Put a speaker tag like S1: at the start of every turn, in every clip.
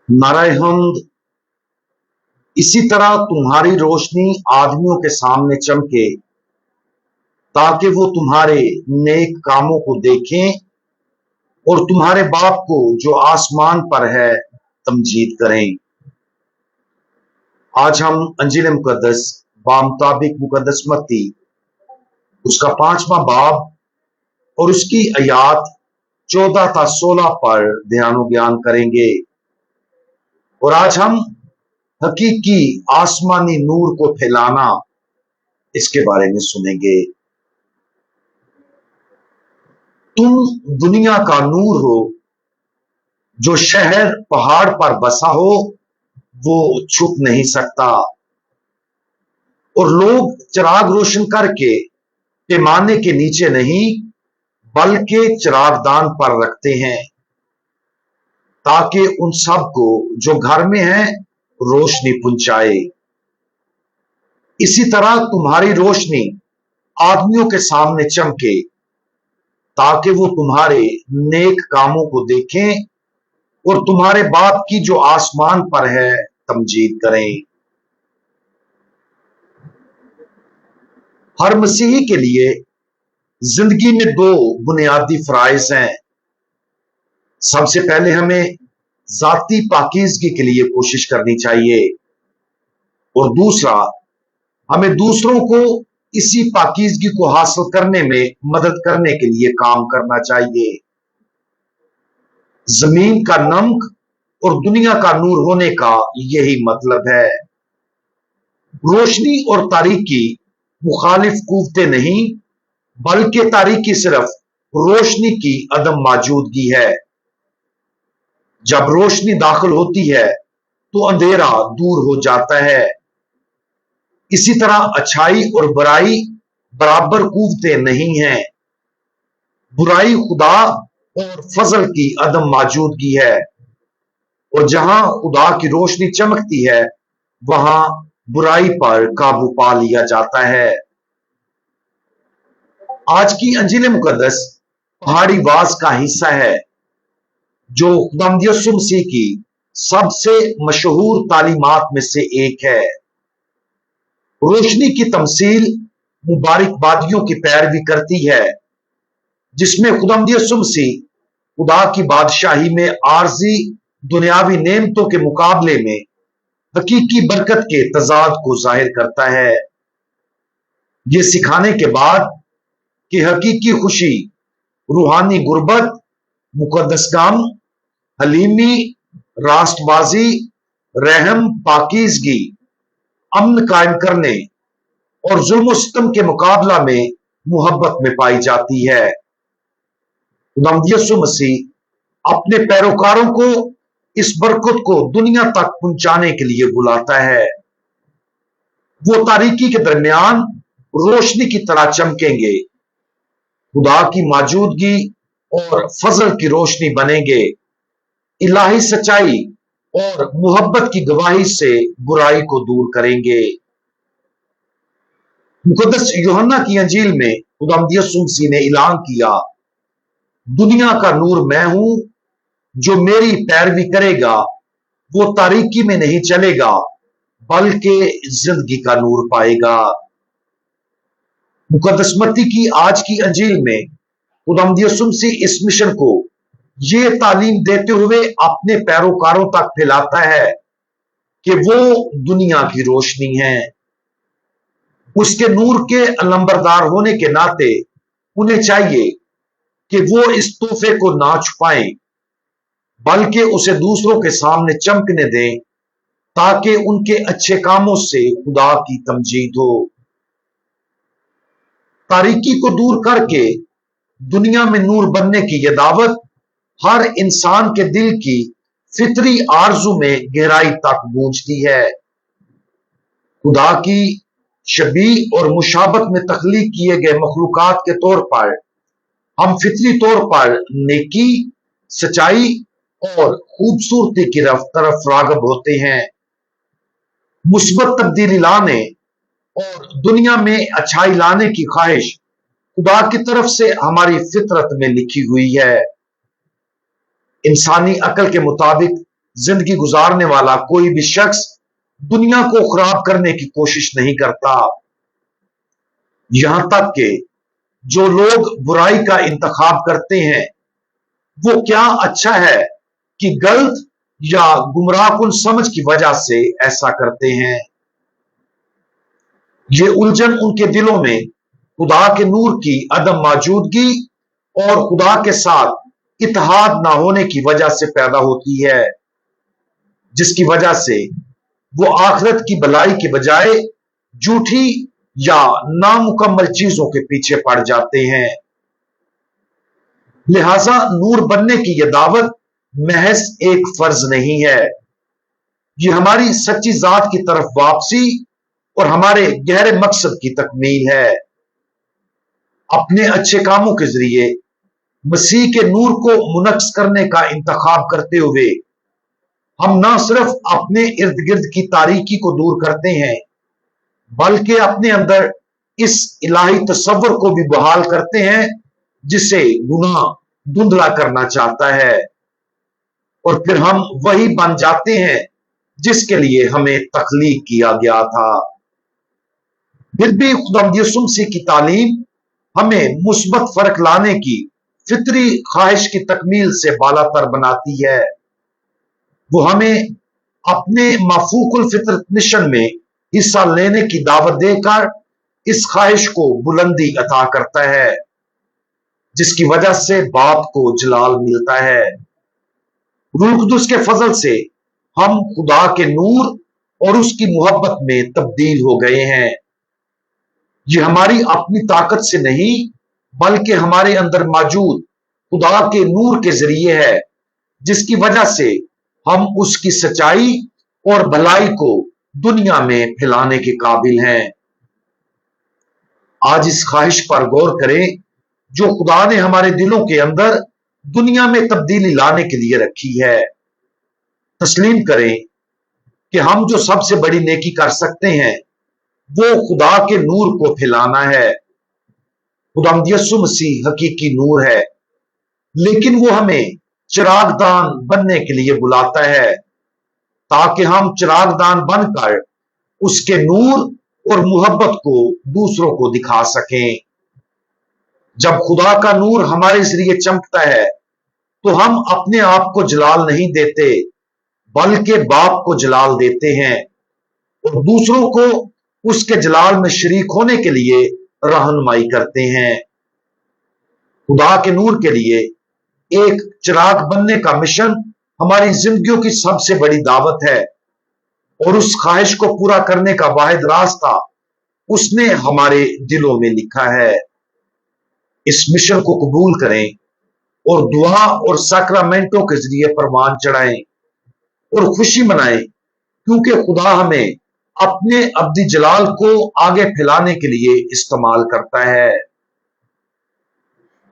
S1: नाराए हम्द। इसी तरह तुम्हारी रोशनी आदमियों के सामने चमके ताकि वो तुम्हारे नेक कामों को देखें और तुम्हारे बाप को जो आसमान पर है तमजीद करें। आज हम अंजील मुकद्दस बामुताबिक मुकद्दस मत्ती उसका 5वां बाब और उसकी आयात 14 था 16 पर ध्यान ज्ञान करेंगे। और आज हम हकीकी आसमानी नूर को फैलाना इसके बारे में सुनेंगे। तुम दुनिया का नूर हो। जो शहर पहाड़ पर बसा हो वो छुप नहीं सकता। और लोग चिराग रोशन करके पैमाने के नीचे नहीं बल्कि चिरागदान पर रखते हैं ताकि उन सब को जो घर में है रोशनी पहुंचाए। इसी तरह तुम्हारी रोशनी आदमियों के सामने चमके ताकि वो तुम्हारे नेक कामों को देखें और तुम्हारे बाप की जो आसमान पर है तमजीद करें। हर मसीही के लिए जिंदगी में दो बुनियादी फराइज हैं। सबसे पहले हमें जाती पाकीज़गी के लिए कोशिश करनी चाहिए और दूसरा हमें दूसरों को इसी पाकीज़गी को हासिल करने में मदद करने के लिए काम करना चाहिए। जमीन का नमक और दुनिया का नूर होने का यही मतलब है। रोशनी और तारीकी मुखालिफ कुव्वतें नहीं बल्कि तारीकी सिर्फ रोशनी की अदम मौजूदगी है। जब रोशनी दाखिल होती है तो अंधेरा दूर हो जाता है। इसी तरह अच्छाई और बुराई बराबर कुव्वतें नहीं हैं। बुराई खुदा और फजल की अदम मौजूदगी है और जहां खुदा की रोशनी चमकती है वहां बुराई पर काबू पा लिया जाता है। आज की अंजील मुकद्दस पहाड़ी वाज का हिस्सा है जो खुदावंद यीशु मसीह की सबसे मशहूर तालीमात में से एक है। रोशनी की तमसील मुबारकबादियों की पैरवी करती है जिसमें खुदावंद यीशु मसीह खुदा की बादशाही में आर्जी दुनियावी नेमतों के मुकाबले में हकीकी बरकत के तजाद को जाहिर करता है। ये सिखाने के बाद कि हकीकी खुशी रूहानी गुर्बत, मुकद्दस काम, हलीमी, रास्तबाजी, रहम, पाकीज़गी, अमन कायम करने और जुल्म सितम के मुकाबला में मोहब्बत में पाई जाती है। खुदावंद यीशु मसीह अपने पैरोकारों को इस बरकत को दुनिया तक पहुंचाने के लिए बुलाता है। वो तारीकी के दरमियान रोशनी की तरह चमकेंगे, खुदा की मौजूदगी और फजल की रोशनी बनेंगे, इलाही सच्चाई और मोहब्बत की गवाही से बुराई को दूर करेंगे। मुकद्दस यूहन्ना की अंजील में खुदावंद यीशु मसीह ने ऐलान किया, दुनिया का नूर मैं हूं, जो मेरी पैरवी करेगा वो तारीकी में नहीं चलेगा बल्कि जिंदगी का नूर पाएगा। मुकद्दस मत्ती की आज की अंजील में खुदावंद यीशु मसीह इस मिशन को ये तालीम देते हुए अपने पैरोकारों तक फैलाता है कि वो दुनिया की रोशनी है। उसके नूर के अलंबरदार होने के नाते उन्हें चाहिए कि वो इस तोहफे को ना छुपाएं बल्कि उसे दूसरों के सामने चमकने दें ताकि उनके अच्छे कामों से खुदा की तमजीद हो। तारीकी को दूर करके दुनिया में नूर बनने की यह दावत हर इंसान के दिल की फितरी आरजू में गहराई तक गूंजती है। खुदा की शबी और मुशाबत में तख्लीक किए गए मखलूकात के तौर पर हम फितरी तौर पर नेकी, सच्चाई और खूबसूरती की तरफ रागब होते हैं। मुस्बत तब्दीली लाने और दुनिया में अच्छाई लाने की ख्वाहिश खुदा की तरफ से हमारी फितरत में लिखी हुई है। इंसानी अकल के मुताबिक जिंदगी गुजारने वाला कोई भी शख्स दुनिया को खराब करने की कोशिश नहीं करता। यहां तक कि जो लोग बुराई का इंतखाब करते हैं, वो क्या अच्छा है कि गलत या गुमराहकुन समझ की वजह से ऐसा करते हैं। ये उलझन उनके दिलों में खुदा के नूर की अदम मौजूदगी और खुदा के साथ इत्तेहाद ना होने की वजह से पैदा होती है, जिसकी वजह से वो आखिरत की भलाई के बजाय झूठी या नामुकम्मल चीजों के पीछे पड़ जाते हैं। लिहाजा नूर बनने की यह दावत महज एक फर्ज नहीं है, ये हमारी सच्ची जात की तरफ वापसी और हमारे गहरे मकसद की तकमील है। अपने अच्छे कामों के जरिए मसीह के नूर को मुनक्स करने का इंतखाब करते हुए हम न सिर्फ अपने इर्द गिर्द की तारीकी को दूर करते हैं, बल्कि अपने अंदर इस इलाही तसव्वुर को भी बहाल करते हैं जिसे गुनाह धुंधला करना चाहता है, और फिर हम वही बन जाते हैं जिसके लिए हमें तख्लीक किया गया था। फिर भी खुदावंद यीशु मसीह की तालीम हमें मुस्बत फर्क लाने की फितरी ख्वाहिश की तकमील से बालातर बनाती है। वो हमें अपने मफूकुल फितरत मिशन में हिस्सा लेने की दावत देकर इस ख्वाहिश को बुलंदी अता करता है, जिसकी वजह से बाप को जलाल मिलता है। रूह कुदुस के फजल से हम खुदा के नूर और उसकी मोहब्बत में तब्दील हो गए हैं। ये हमारी अपनी ताकत से नहीं, बल्कि हमारे अंदर मौजूद खुदा के नूर के जरिए है, जिसकी वजह से हम उसकी सच्चाई और भलाई को दुनिया में फैलाने के काबिल हैं। आज इस ख्वाहिश पर गौर करें जो खुदा ने हमारे दिलों के अंदर दुनिया में तब्दीली लाने के लिए रखी है। तस्लीम करें कि हम जो सबसे बड़ी नेकी कर सकते हैं वो खुदा के नूर को फैलाना है। खुदावंद यीशु मसीह हकीकी नूर है, लेकिन वो हमें चिरागदान बनने के लिए बुलाता है ताकि हम चिरागदान बनकर उसके नूर और मोहब्बत को दूसरों को दिखा सकें। जब खुदा का नूर हमारे जरिए चमकता है तो हम अपने आप को जलाल नहीं देते, बल्कि बाप को जलाल देते हैं और दूसरों को उसके जलाल में शरीक होने के लिए रहनुमाई करते हैं। खुदा के नूर के लिए एक चिराग बनने का मिशन हमारी जिंदगियों की सबसे बड़ी दावत है, और उस ख्वाहिश को पूरा करने का वाहिद रास्ता उसने हमारे दिलों में लिखा है। इस मिशन को कबूल करें और दुआ और सैक्रामेंटों के जरिए परवान चढ़ाएं और खुशी मनाएं, क्योंकि खुदा हमें अपने अब्दी जलाल को आगे फैलाने के लिए इस्तेमाल करता है।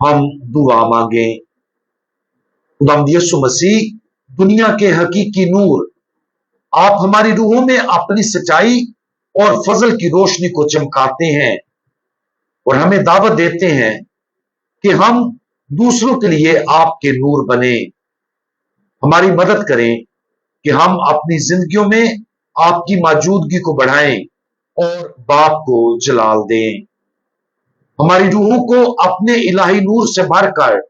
S1: हम दुआ मांगें। खुदावंद यीशु मसीह दुनिया के हकीकी नूर, आप हमारी रूहों में अपनी सच्चाई और फजल की रोशनी को चमकाते हैं और हमें दावत देते हैं कि हम दूसरों के लिए आपके नूर बने। हमारी मदद करें कि हम अपनी जिंदगियों में आपकी मौजूदगी को बढ़ाएं और बाप को जलाल दें। हमारी रूहों को अपने इलाही नूर से भरकर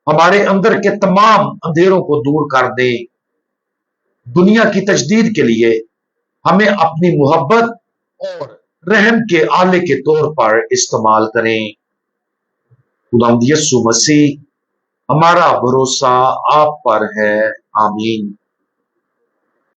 S1: हमारे अंदर के तमाम अंधेरों को दूर कर दें। दुनिया की तजदीद के लिए हमें अपनी मोहब्बत और रहम के आले के तौर पर इस्तेमाल करें। खुदावंद यीशु मसीह, हमारा भरोसा आप पर है। आमीन।